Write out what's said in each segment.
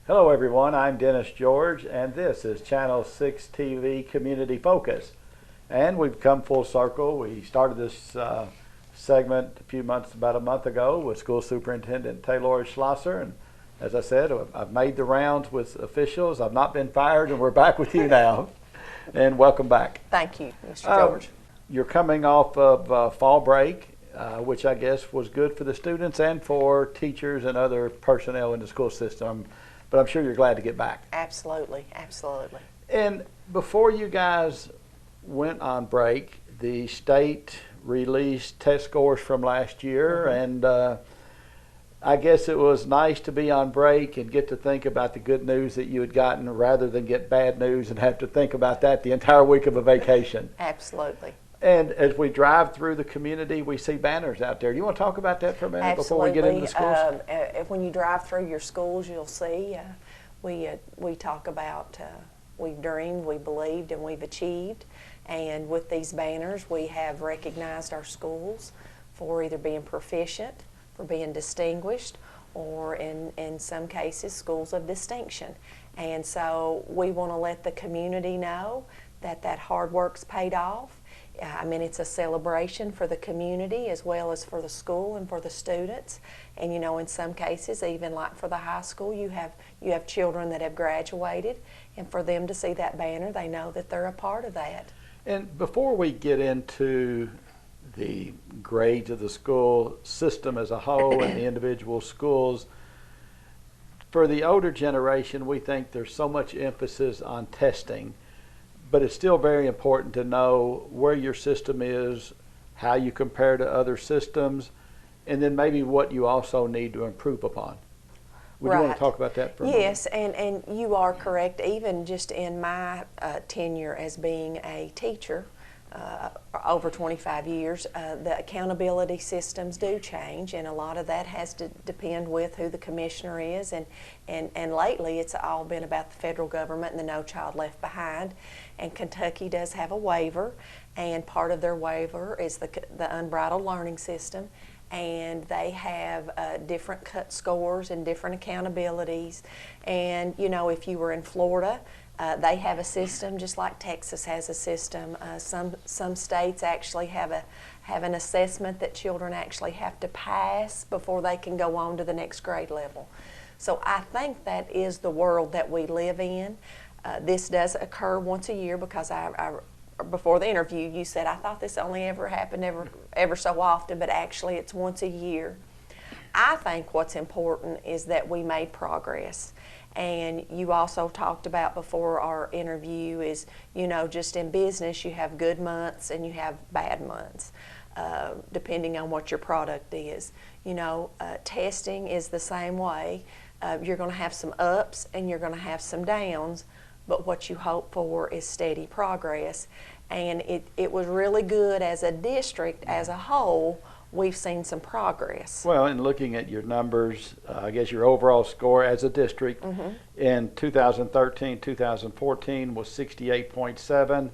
Hello everyone, I'm Dennis George and this is Channel 6 TV Community Focus. And we've come full circle. We started this segment about a month ago with School Superintendent Taylor Schlosser. And as I said, I've made the rounds with officials. I've not been fired and we're back with you now. And welcome back. Thank you, Mr. George. You're coming off of fall break, which I guess was good for the students and for teachers and other personnel in the school system. But I'm sure you're glad to get back. Absolutely, absolutely. And before you guys went on break, the state released test scores from last year, and I guess it was nice to be on break and get to think about the good news that you had gotten rather than get bad news and have to think about that the entire week of a vacation. Absolutely. And as we drive through the community, we see banners out there. Do you want to talk about that for a minute before we get into the schools? When you drive through your schools, you'll see we talk about we've dreamed, we believed, and we've achieved. And with these banners, we have recognized our schools for either being proficient, for being distinguished, or in some cases, schools of distinction. And so we want to let the community know that hard work's paid off. I mean, it's a celebration for the community as well as for the school and for the students. And you know, in some cases, even like for the high school, you have children that have graduated, and for them to see that banner, they know that they're a part of that. And before we get into the grades of the school system as a whole and the individual schools, for the older generation, we think there's so much emphasis on testing. But it's still very important to know where your system is, how you compare to other systems, and then maybe what you also need to improve upon. Would you want to talk about that for a moment? Yes, and you are correct. Even just in my tenure as being a teacher, over 25 years, the accountability systems do change, and a lot of that has to depend with who the commissioner is, and lately it's all been about the federal government and the No Child Left Behind, and Kentucky does have a waiver, and part of their waiver is the unbridled learning system, and they have different cut scores and different accountabilities. And you know, if you were in Florida, they have a system just like Texas has a system. Some states actually have an assessment that children actually have to pass before they can go on to the next grade level. So I think that is the world that we live in. This does occur once a year because before the interview you said I thought this only ever happened ever so often, but actually it's once a year. I think what's important is that we made progress. And you also talked about before our interview is, you know, just in business you have good months and you have bad months, depending on what your product is. You know, testing is the same way. You're going to have some ups and you're going to have some downs, but what you hope for is steady progress. And it was really good as a district as a whole. We've seen some progress. Well, in looking at your numbers, I guess your overall score as a district in 2013-2014 was 68.7,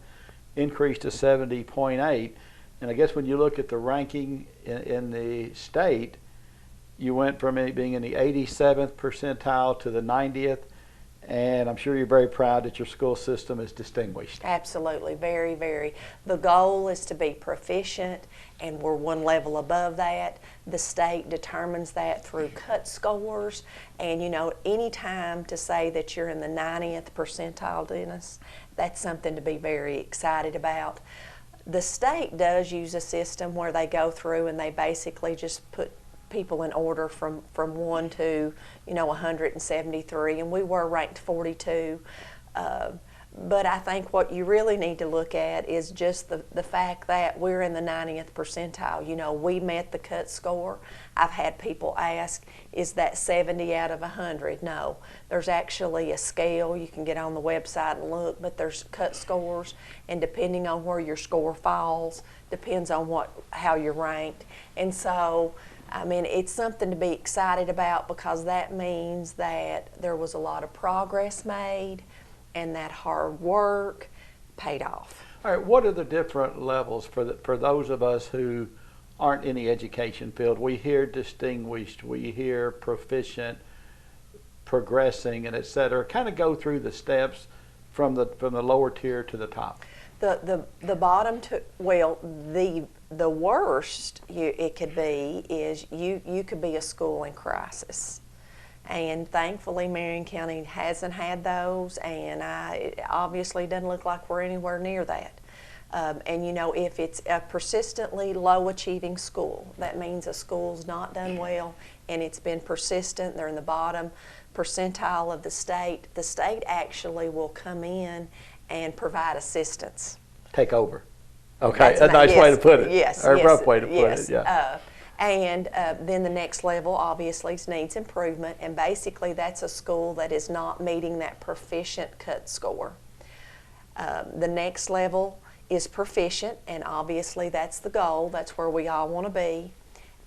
increased to 70.8. And I guess when you look at the ranking in the state, you went from being in the 87th percentile to the 90th. And I'm sure you're very proud that your school system is distinguished. Absolutely, very, very. The goal is to be proficient, and we're one level above that. The state determines that through cut scores, and you know, any time to say that you're in the 90th percentile, Dennis, that's something to be very excited about. The state does use a system where they go through and they basically just put people in order from 1 to 173, and we were ranked 42. But I think what you really need to look at is just the fact that we're in the 90th percentile. You know, we met the cut score. I've had people ask, is that 70 out of 100? No, there's actually a scale. You can get on the website and look, but there's cut scores, and depending on where your score falls, depends on how you're ranked. And so, I mean, it's something to be excited about because that means that there was a lot of progress made and that hard work paid off. All right, what are the different levels for those of us who aren't in the education field? We hear distinguished, we hear proficient. progressing and et cetera. Kind of go through the steps from the lower tier to the top. The bottom to, well, the worst it could be is you could be a school in crisis. And thankfully, Marion County hasn't had those, and it obviously doesn't look like we're anywhere near that. And you know, if it's a persistently low achieving school, that means a school's not done well and it's been persistent, they're in the bottom percentile of the state actually will come in and provide assistance. Take over. Okay, a nice way to put it. Yes. Or a rough way to put it, yeah. And then the next level obviously is needs improvement, and basically that's a school that is not meeting that proficient cut score. The next level is proficient, and obviously that's the goal, that's where we all want to be.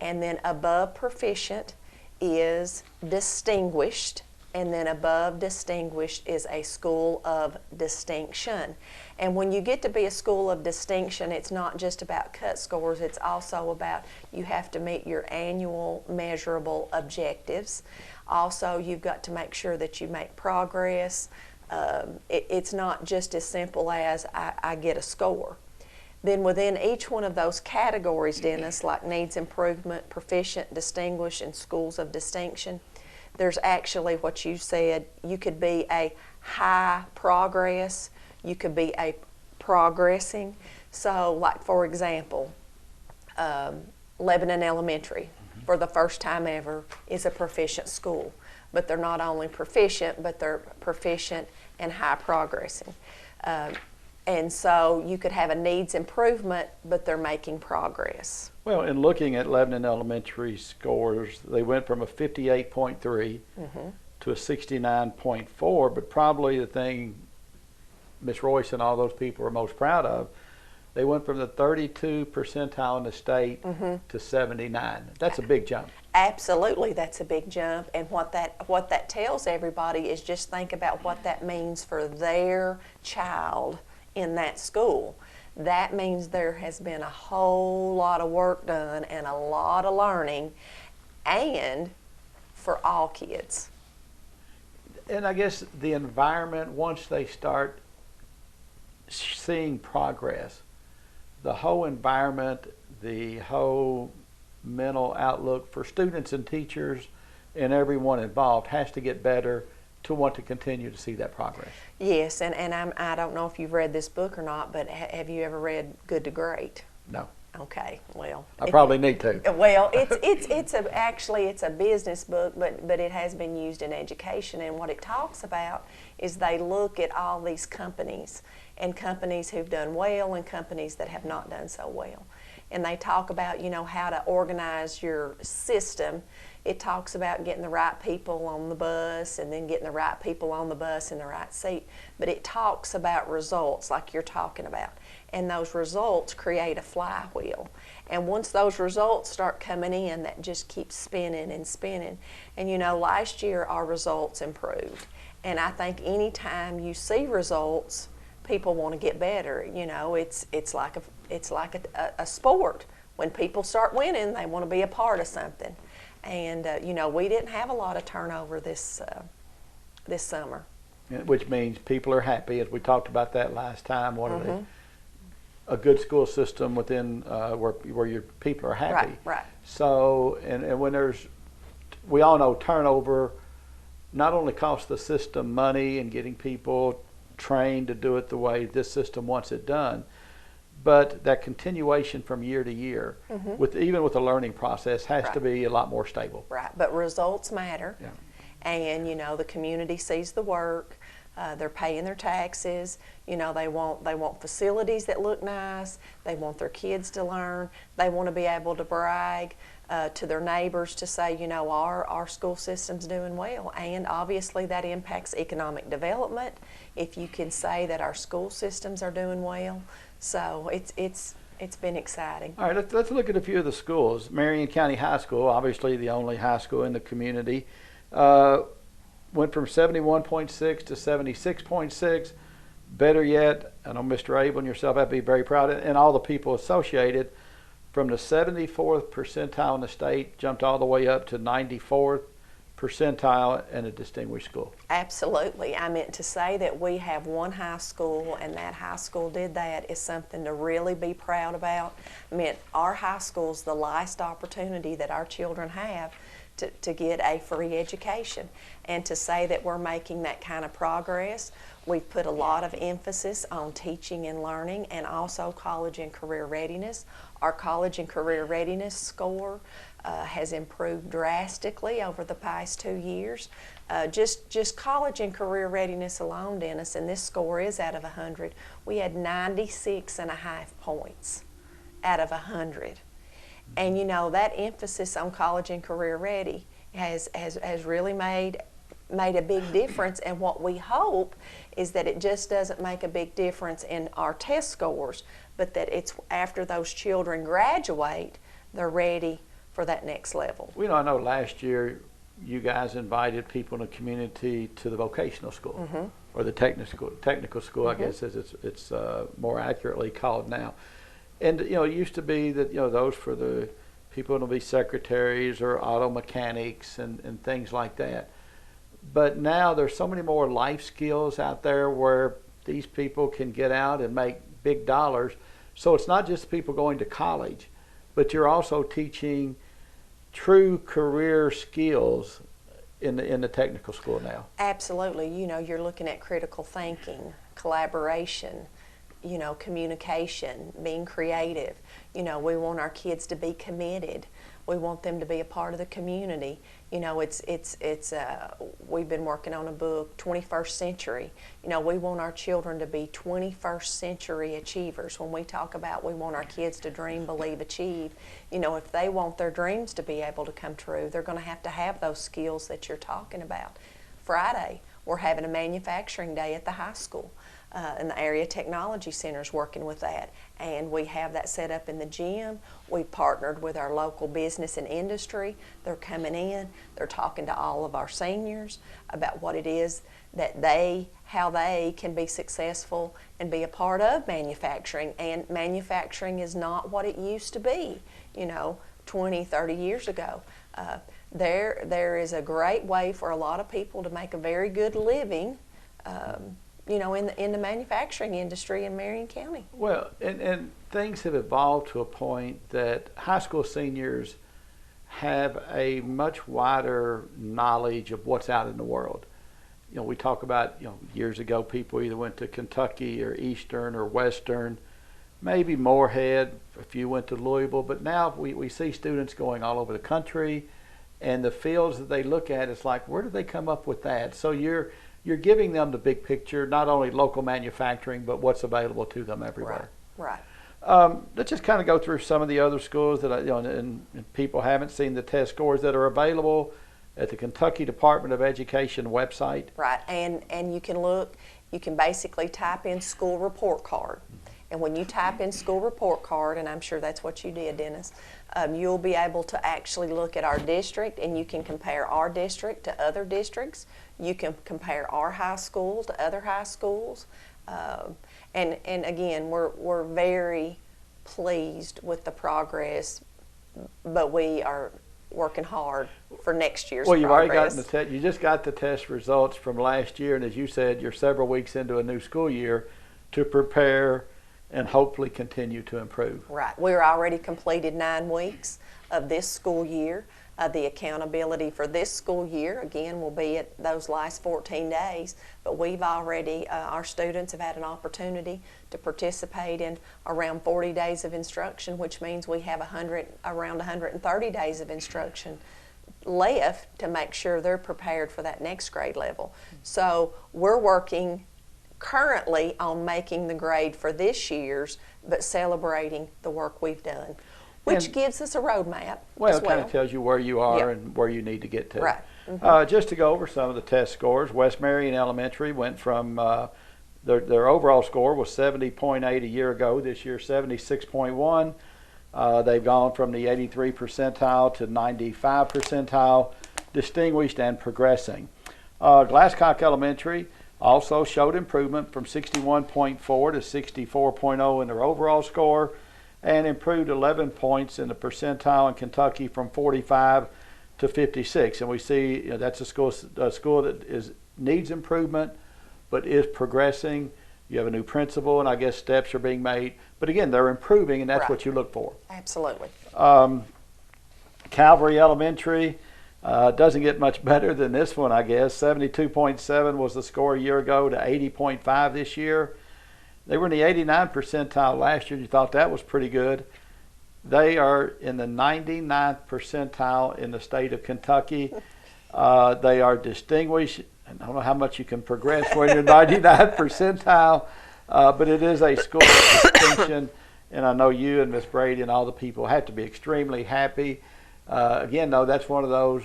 And then above proficient is distinguished, and then above distinguished is a school of distinction. And when you get to be a school of distinction, it's not just about cut scores, it's also about you have to meet your annual measurable objectives. Also, you've got to make sure that you make progress. It's not just as simple as I get a score. Then within each one of those categories, Dennis, like needs improvement, proficient, distinguished, and schools of distinction, there's actually what you said, you could be a high progress, you could be a progressing. So like for example, Lebanon Elementary, for the first time ever, is a proficient school. But they're not only proficient, but they're proficient and high progressing. And so you could have a needs improvement, but they're making progress. Well, in looking at Lebanon Elementary scores, they went from a 58.3 to a 69.4, but probably the thing Ms. Royce and all those people are most proud of, they went from the 32 percentile in the state to 79. That's a big jump. Absolutely, that's a big jump. And what that tells everybody is just think about what that means for their child in that school. That means there has been a whole lot of work done and a lot of learning, and for all kids. And I guess the environment, once they start seeing progress, the whole environment, the whole mental outlook for students and teachers and everyone involved has to get better to want to continue to see that progress. Yes, and I don't know if you've read this book or not, but have you ever read Good to Great? No. Okay, well. I probably need to. Well, actually it's a business book, but it has been used in education, and what it talks about is they look at all these companies, and companies who've done well and companies that have not done so well. And they talk about, you know, how to organize your system. It talks about getting the right people on the bus and then getting the right people on the bus in the right seat. But it talks about results like you're talking about. And those results create a flywheel. And once those results start coming in, that just keeps spinning and spinning. And you know, last year our results improved. And I think anytime you see results, people want to get better. You know, it's like a sport. When people start winning, they want to be a part of something. And you know, we didn't have a lot of turnover this summer. Which means people are happy, as we talked about that last time. A good school system within where your people are happy. Right. So, and when we all know turnover not only costs the system money and getting people trained to do it the way this system wants it done, but that continuation from year to year, even with the learning process, has to be a lot more stable. Right, but results matter. Yeah. And you know, the community sees the work. They're paying their taxes. You know, they want facilities that look nice. They want their kids to learn. They want to be able to brag to their neighbors to say, you know, our school system's doing well. And obviously that impacts economic development if you can say that our school systems are doing well. So it's been exciting. All right, let's look at a few of the schools. Marion County High School, obviously the only high school in the community, went from 71.6 to 76.6. Better yet, I know Mr. Abel and yourself have to be very proud of it, and all the people associated, from the 74th percentile in the state, jumped all the way up to 94th percentile, and a distinguished school. Absolutely. I meant to say that we have one high school, and that high school did that is something to really be proud about. I mean, our high school's the last opportunity that our children have to get a free education. And to say that we're making that kind of progress, we've put a lot of emphasis on teaching and learning and also college and career readiness. Our college and career readiness score has improved drastically over the past 2 years. Just college and career readiness alone, Dennis, and this score is out of 100. We had 96.5 points out of 100. And you know, that emphasis on college and career ready has really made a big difference. And what we hope is that it just doesn't make a big difference in our test scores, but that it's after those children graduate, they're ready for that next level. You know, I know last year you guys invited people in the community to the vocational school, or the technical school, I guess as it's more accurately called now. And you know, it used to be that, you know, those for the people to be secretaries or auto mechanics and things like that. But now there's so many more life skills out there where these people can get out and make big dollars. So it's not just people going to college, but you're also teaching true career skills in the technical school now. Absolutely. You know, you're looking at critical thinking, collaboration, you know, communication, being creative. You know, we want our kids to be committed. We want them to be a part of the community. You know, we've been working on a book, 21st Century. You know, we want our children to be 21st century achievers. When we talk about we want our kids to dream, believe, achieve, you know, if they want their dreams to be able to come true, they're going to have those skills that you're talking about. Friday, we're having a manufacturing day at the high school. And the area technology center is working with that, and we have that set up in the gym. We've partnered with our local business and industry. They're coming in, they're talking to all of our seniors about what it is that how they can be successful and be a part of manufacturing. And manufacturing is not what it used to be, you know, 20, 30 years ago. There is a great way for a lot of people to make a very good living, you know, in the manufacturing industry in Marion County. Well, and things have evolved to a point that high school seniors have a much wider knowledge of what's out in the world. You know, we talk about, you know, years ago people either went to Kentucky or Eastern or Western, maybe Moorhead, a few went to Louisville, but now we see students going all over the country, and the fields that they look at, it's like, where did they come up with that? So you're giving them the big picture, not only local manufacturing, but what's available to them everywhere. Right. Let's just kind of go through some of the other schools that, you know, and people haven't seen the test scores that are available at the Kentucky Department of Education website. Right, and you can basically type in school report card. And when you type in school report card, and I'm sure that's what you did, Dennis, you'll be able to actually look at our district, and you can compare our district to other districts. You can compare our high school to other high schools. And again, we're very pleased with the progress, but we are working hard for next year's Well, you've progress. already gotten the test. You just got the test results from last year, and as you said, you're several weeks into a new school year to prepare and hopefully continue to improve. Right. We're already completed 9 weeks of this school year. The accountability for this school year, again, will be at those last 14 days, but we've already, our students have had an opportunity to participate in around 40 days of instruction, which means we have around 130 days of instruction left to make sure they're prepared for that next grade level. So we're working currently on making the grade for this year's, but celebrating the work we've done, which gives us a roadmap. Well, it kind of tells you where you are and where you need to get to. Right. Just to go over some of the test scores, West Marion Elementary went from their overall score was 70.8 a year ago. This year, 76.1. They've gone from the 83 percentile to 95 percentile, distinguished and progressing. Glasscock Elementary also showed improvement from 61.4 to 64.0 in their overall score, and improved 11 points in the percentile in Kentucky from 45 to 56, and we see that's a school that needs improvement, but is progressing. You have a new principal, and I guess steps are being made. But again, they're improving, and that's Right. what you look for. Absolutely. Calvary Elementary doesn't get much better than this one, I guess. 72.7 was the score a year ago to 80.5 this year. They were in the 89 percentile last year. You thought that was pretty good. They are in the 99th percentile in the state of Kentucky. They are distinguished. I don't know how much you can progress when you're 99th percentile, but it is a school of distinction. And I know you and Miss Brady and all the people have to be extremely happy. Again, though, that's one of those,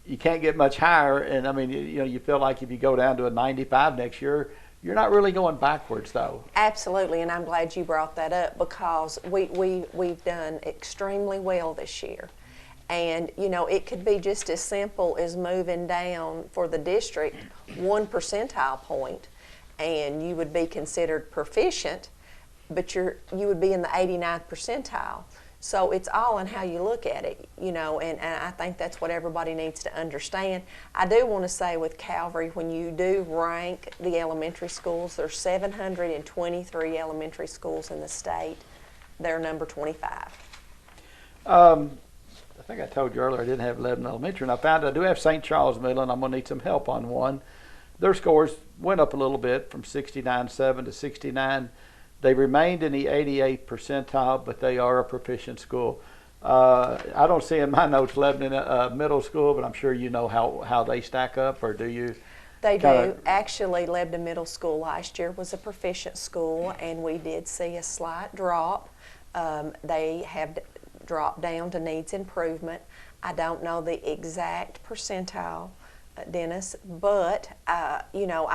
you can't get much higher. And I mean, you feel like if you go down to a 95 next year, you're not really going backwards, though. Absolutely, and I'm glad you brought that up because we've done extremely well this year. And, it could be just as simple as moving down for the district 1 percentile point, and you would be considered proficient, but you would be in the 89th percentile. So it's all in how you look at it, and I think that's what everybody needs to understand. I do want to say with Calvary, when you do rank the elementary schools, there's 723 elementary schools in the state. They're number 25. I think I told you earlier I didn't have 11 elementary, and I found I do have St. Charles Middle, and I'm going to need some help on one. Their scores went up a little bit from 69.7 to 69. They remained in the 88th percentile, but they are a proficient school. I don't see in my notes Lebanon Middle School, but I'm sure you know how they stack up, or do you? They do. Actually, Lebanon Middle School last year was a proficient school, and we did see a slight drop. They have dropped down to needs improvement. I don't know the exact percentile, Dennis, but I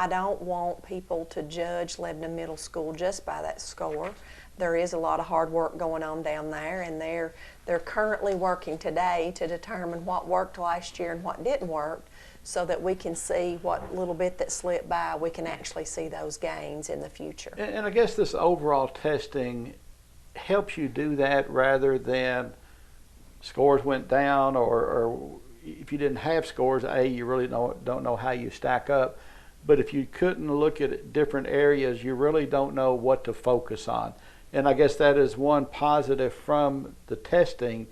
don't want people to judge Lebanon Middle School just by that score. There is a lot of hard work going on down there, and they're currently working today to determine what worked last year and what didn't work, so that we can see what little bit that slipped by, we can actually see those gains in the future. And I guess this overall testing helps you do that rather than scores went down, or if you didn't have scores, you really don't know how you stack up. But if you couldn't look at different areas, you really don't know what to focus on. And I guess that is one positive from the testing.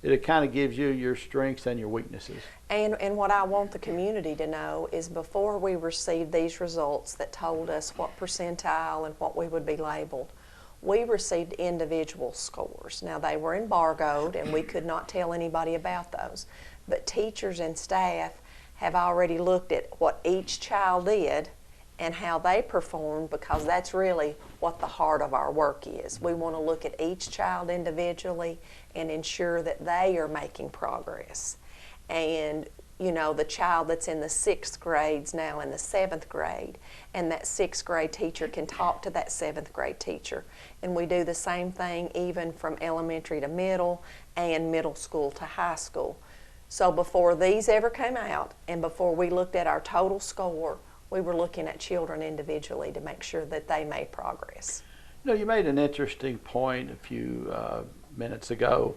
It kind of gives you your strengths and your weaknesses. And what I want the community to know is before we received these results that told us what percentile and what we would be labeled, we received individual scores. Now, they were embargoed, and we could not tell anybody about those. But teachers and staff have already looked at what each child did and how they performed, because that's really what the heart of our work is. We want to look at each child individually and ensure that they are making progress. And the child that's in the 6th grade's now in the 7th grade, and that 6th grade teacher can talk to that 7th grade teacher. And we do the same thing even from elementary to middle and middle school to high school. So before these ever came out and before we looked at our total score, we were looking at children individually to make sure that they made progress. You made an interesting point a few minutes ago.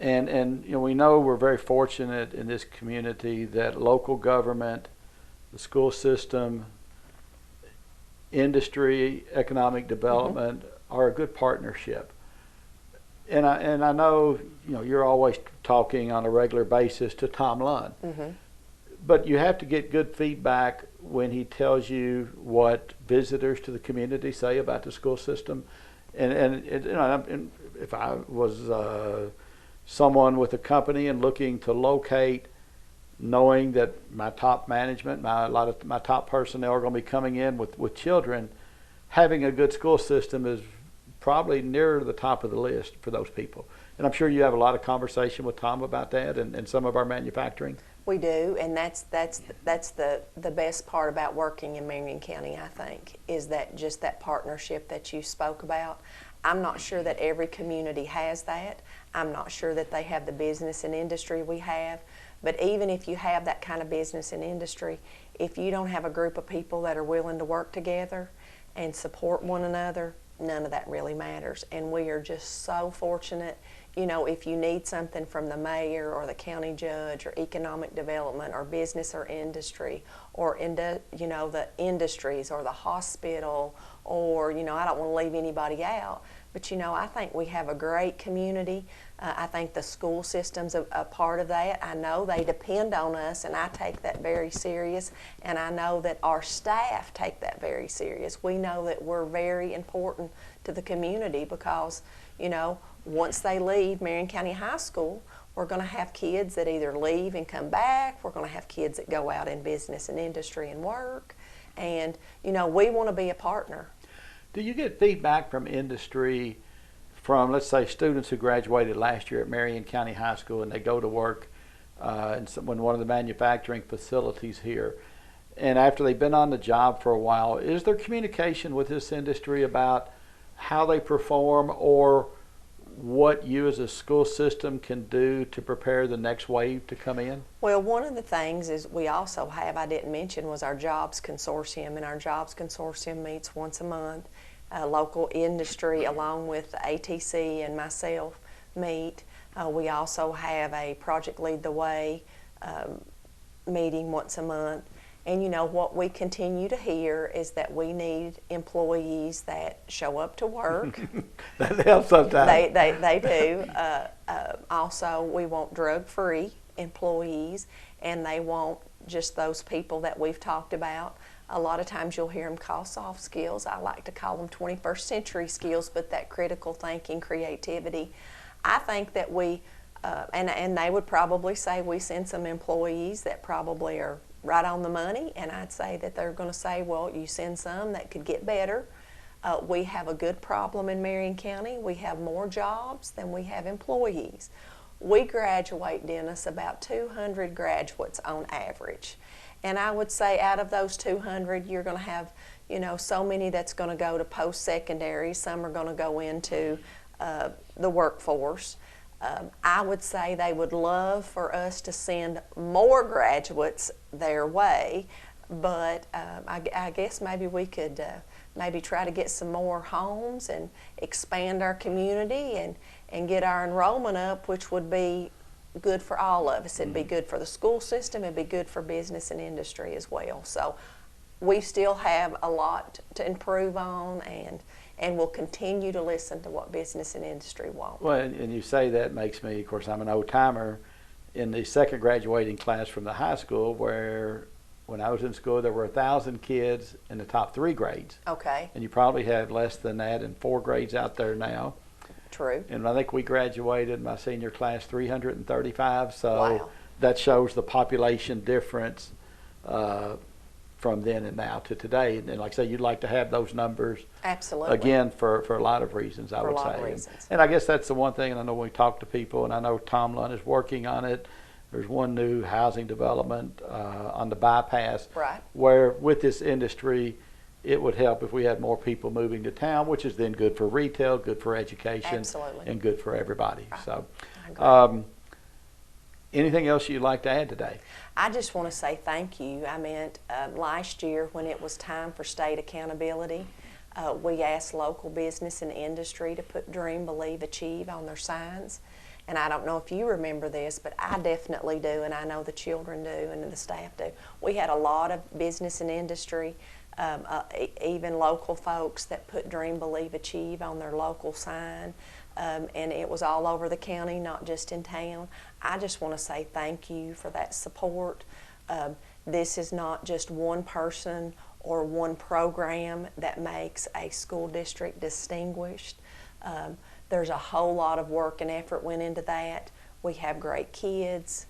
And we know we're very fortunate in this community that local government, the school system, industry, economic development are a good partnership. And I know you're always talking on a regular basis to Tom Lund, but you have to get good feedback when he tells you what visitors to the community say about the school system. And if I was someone with a company and looking to locate, knowing that my top management, a lot of my top personnel are going to be coming in with children, having a good school system is probably near the top of the list for those people. And I'm sure you have a lot of conversation with Tom about that and some of our manufacturing. We do, and that's the best part about working in Marion County, I think, is that just that partnership that you spoke about. I'm not sure that every community has that. I'm not sure that they have the business and industry we have. But even if you have that kind of business and industry, if you don't have a group of people that are willing to work together and support one another, none of that really matters. And we are just so fortunate you know, if you need something from the mayor or the county judge or economic development or business or industry or you know, the industries or the hospital, or, you know, I don't want to leave anybody out, but, you know, I think we have a great community. I think the school system's a part of that. I know they depend on us, and I take that very serious, and I know that our staff take that very serious. We know that we're very important to the community because, you know, once they leave Marion County High School, we're going to have kids that either leave and come back. We're going to have kids that go out in business and industry and work. And, you know, we want to be a partner. Do you get feedback from industry from, let's say, students who graduated last year at Marion County High School and they go to work in one of the manufacturing facilities here, and after they've been on the job for a while, is there communication with this industry about how they perform or what you as a school system can do to prepare the next wave to come in? Well, one of the things is we also have, I didn't mention, was our jobs consortium, and our jobs consortium meets once a month. Local industry along with ATC and myself meet. We also have a Project Lead the Way meeting once a month. And you know, what we continue to hear is that we need employees that show up to work. That helps sometimes. They do. Also, we want drug-free employees, and they want just those people that we've talked about. A lot of times you'll hear them call soft skills. I like to call them 21st century skills, but that critical thinking, creativity. I think that we, and they would probably say we send some employees that probably are right on the money, and I'd say that they're going to say, well, you send some that could get better. We have a good problem in Marion County. We have more jobs than we have employees. We graduate, Dennis, about 200 graduates on average. And I would say out of those 200, you're going to have, you know, so many that's going to go to post-secondary. Some are going to go into the workforce. I would say they would love for us to send more graduates their way, but I guess maybe we could maybe try to get some more homes and expand our community and get our enrollment up, which would be good for all of us. It'd be good for the school system, it'd be good for business and industry as well. So we still have a lot to improve on, and we'll continue to listen to what business and industry want. Well, and you say that makes me, of course, I'm an old timer in the second graduating class from the high school, where when I was in school there were 1,000 kids in the top 3 grades. Okay. And you probably have less than that in 4 grades out there now. True. And I think we graduated my senior class 335, so wow. That shows the population difference from then and now to today. And like I say, you'd like to have those numbers. Absolutely. Again, for a lot of reasons, I would say. For a lot of reasons. And I guess that's the one thing, and I know when we talk to people, and I know Tom Lund is working on it. There's one new housing development on the bypass, right, where with this industry, it would help if we had more people moving to town, which is then good for retail, good for education, absolutely, and good for everybody. Right. So, anything else you'd like to add today? I just want to say thank you. I meant last year when it was time for state accountability, we asked local business and industry to put Dream, Believe, Achieve on their signs. And I don't know if you remember this, but I definitely do, and I know the children do and the staff do. We had a lot of business and industry, even local folks that put Dream, Believe, Achieve on their local sign. And it was all over the county, not just in town. I just want to say thank you for that support. This is not just one person or one program that makes a school district distinguished. There's a whole lot of work and effort went into that. We have great kids.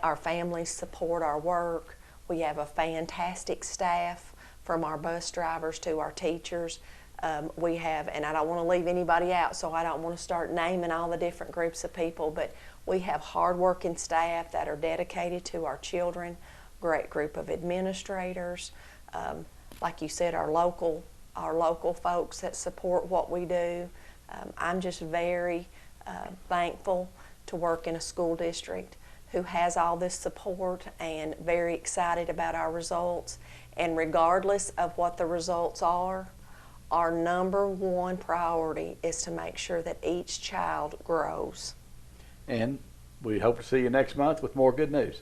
Our families support our work. We have a fantastic staff, from our bus drivers to our teachers. We have, and I don't want to leave anybody out, so I don't want to start naming all the different groups of people, but we have hardworking staff that are dedicated to our children, great group of administrators, like you said, our local folks that support what we do. I'm just very thankful to work in a school district who has all this support and very excited about our results. And regardless of what the results are, our number one priority is to make sure that each child grows. And we hope to see you next month with more good news.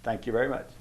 Thank you very much.